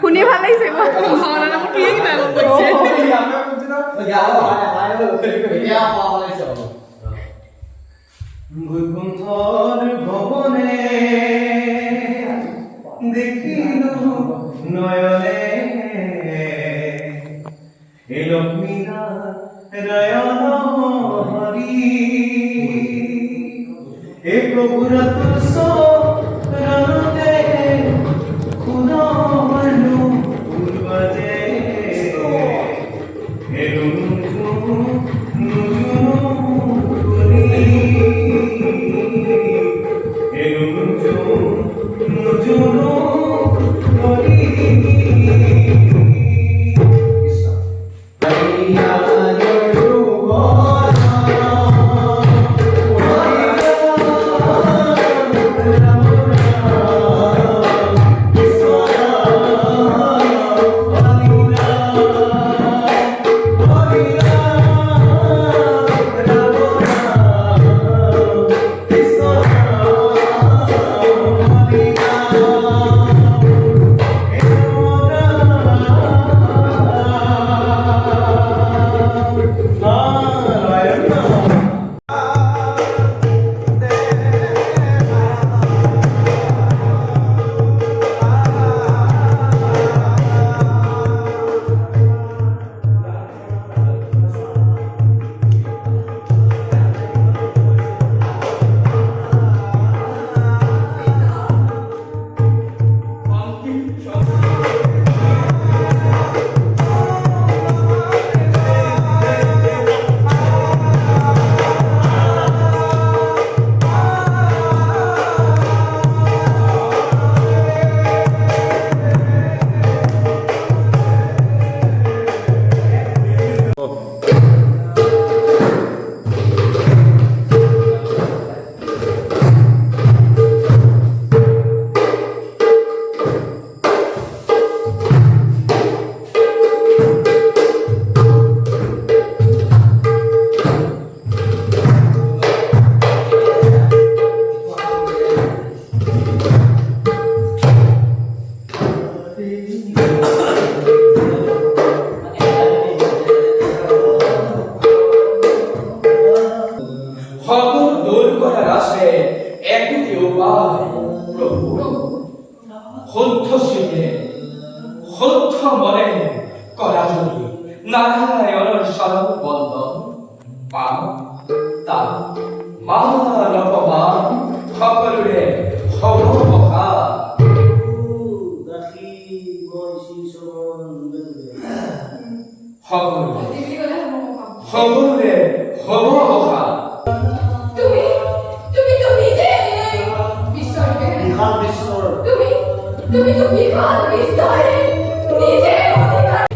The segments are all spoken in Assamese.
Huni ভালোই ছিল ভালো না কি না বলছে বৈকুণ্ঠর ভবনে দেখিল নয়নে হে লক্ষ্মীনারায়ণ হরি হে প্রভুর তুলস রণতে খুনমনু পূর্বজে হে নুজু নুজু করি হে নুজু নুজু করি নারায়ণ শরণ বন্দন পাম তা মান অপমান সকলরে হব মহা সকলরে হব মহা তুমি তো নিজে বিশ্বরে তুমি তো বিহার বিশ্বরে নিজে অধিকার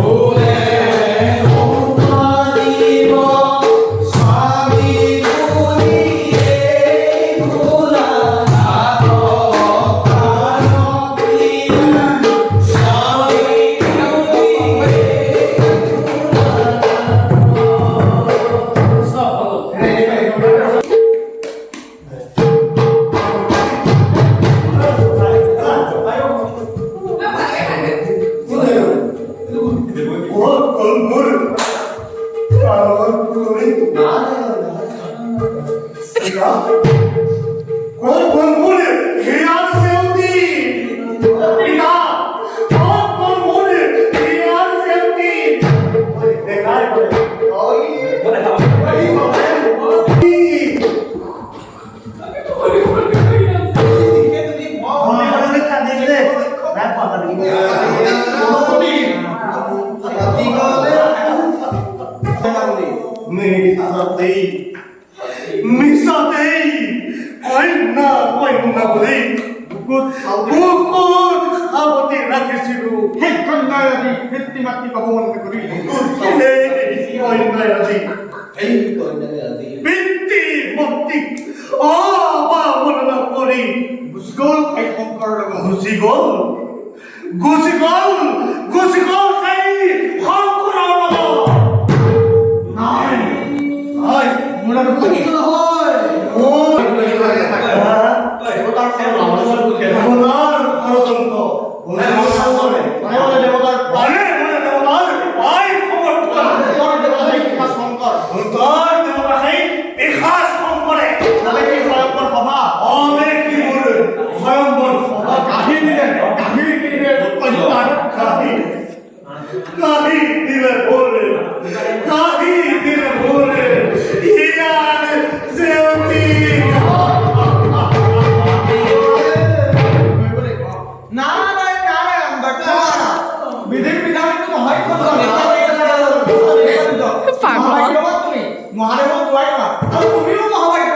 Oh সাৱতি ৰাখিছিলো সেই কন্যাই আজি পিতৃ মাতৃক অপমানিত কৰি পিতৃ মন্ত্ৰী অৱমাননা কৰি গুচি গ'ল সেই শংকৰ লগত গুচি গ'ল সেই শংকৰৰ লগত নাই নাই মোৰ আৰু সত্য নহয় দেৱতাৰ ষড়যন্ত্ৰ দেৱতাৰ পাই সমৰ্থন শংকৰ অন্তৰ দেৱতা সেই বিশাস শংকৰে নালাগে স্বয়ংকৰ সভা স্বয়ম্বৰ সভা গাখীৰ দিলে কাহি দিলে ভোৰে ইয়াৰ জেউতি নাই বিধি বিধানটো নহয় তুমি মহাদেৱক যোৱাই না আৰু তুমিও মহাভাগ্য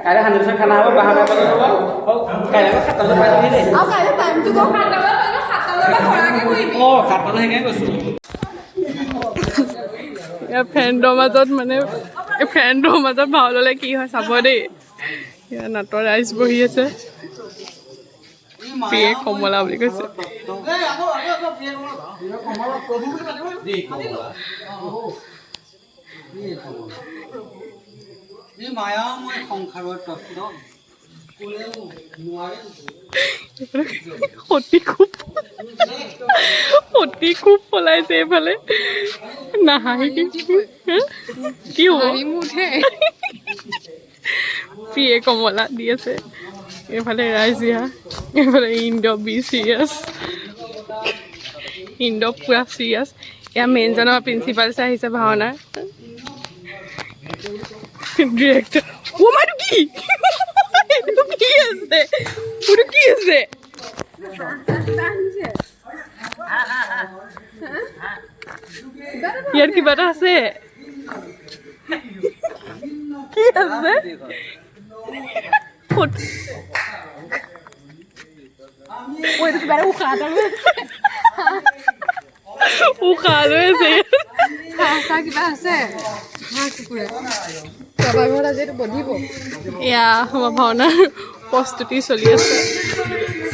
কাইলৈ সান্দুচৰ খানা হ'ব বাহানা বজাত হ'ব কাইলৈ 7টা বজাত পাই যাবি দেই আৰু কাইলৈ টাইমটো গম 7টা বজাত খৰাকে কৰিবি 7টা বজাত সেইকাৰণে কৈছোঁ ইয়াৰ ফ্ৰেণ্ডৰ মাজত মানে ফ্ৰেণ্ডৰ মাজত ভাও ল'লে কি হয় চাব দেই ইয়াৰ নাটৰ ৰাইজ বহি আছে প্ৰিয়ে কমলা বুলি কৈছে মায়াময় সংসাৰৰ তত্ত্ব সতী খুব পলাইছে এইফালে নাহাঁহি কি হ'ব প্ৰিয়ে কমলা দি আছে এইফালে ৰাইজিয়া এইফালে ইন্দ্ৰ বি চিৰিয়াছ ইন্দ্ৰ পুৰা চিৰিয়াছ এয়া মেইনজনৰ প্ৰিন্সিপাল ছাৰ আহিছে ভাওনাৰ ডিৰেক্টৰ ও মাইটো কি এইটো কি আছে এইটো কি আছে ইয়াৰ কিবা এটা আছে কি আছে উশাহ লৈ আছে এয়া আমাৰ ভাওনাৰ প্ৰস্তুতি চলি আছে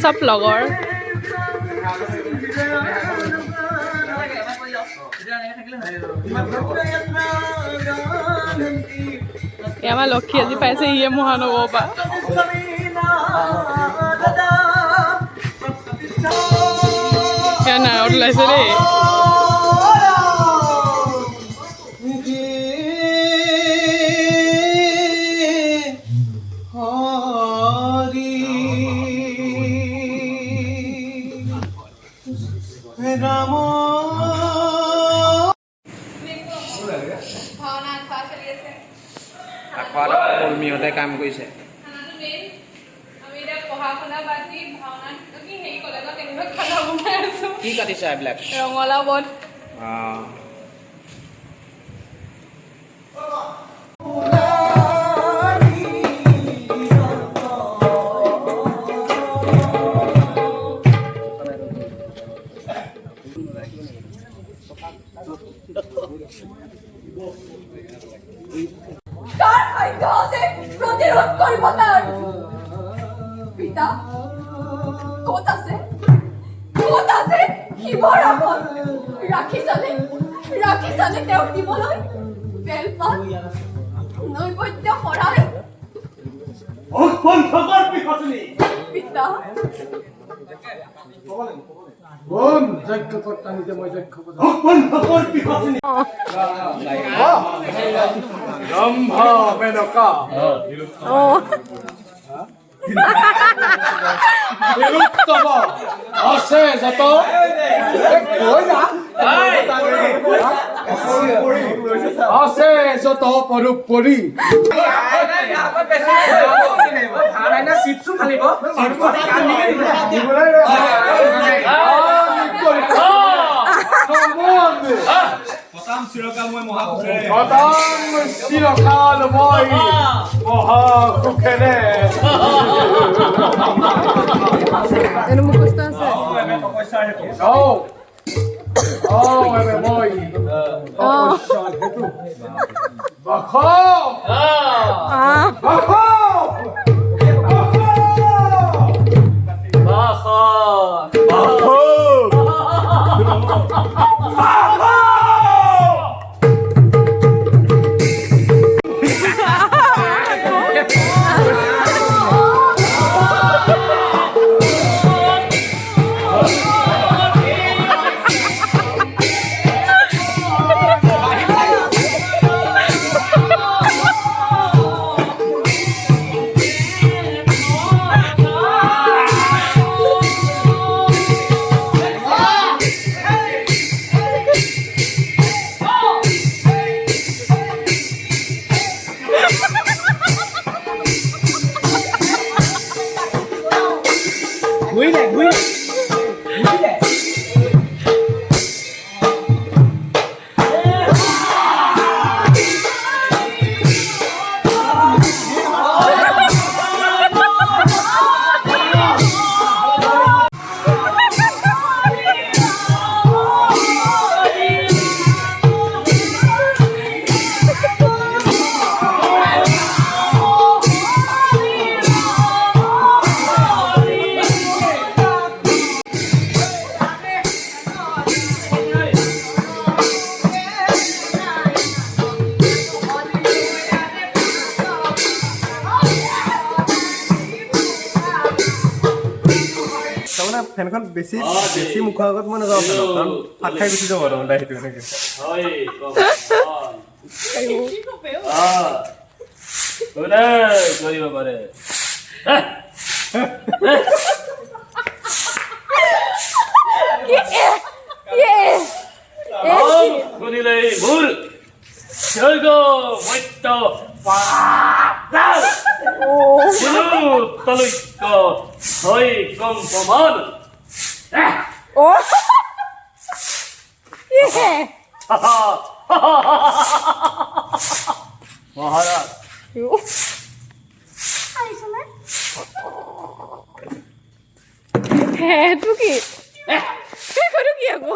চব লগৰ আমাৰ লক্ষী আজি পাইছে ইয়ে মহানগৰৰ পৰা এয়া নাৱত ওলাইছে দেই কৰ্মীহঁতে কাম কৰিছে কি কাটিছে এইবিলাক ৰঙালাও বট কাৰ সাধ্য আছে প্ৰতিৰোধ কৰিব তাৰ পিতা ক'ত আছে শিৱৰ আগত ৰাখিছানে তেওঁক দিবলৈ বেলপাত নৈবদ্য শৰাই পিতা আছে যত আছে যত পৰি চিৰকাল মই মহাসুখেৰে মানে ফেনখন বেছি বেছি মুখৰ আগত মই নাযাওঁ কাৰণ ফাট খাই গুচি যাব আৰু সেইটো এনেকৈ কৰিব পাৰে শুনিলে ভুল স্বৰ্গ মত্য তলৈক্য হয় কম প্ৰমাণ মহাৰাজ সেইটো কি সেইটো কি আকৌ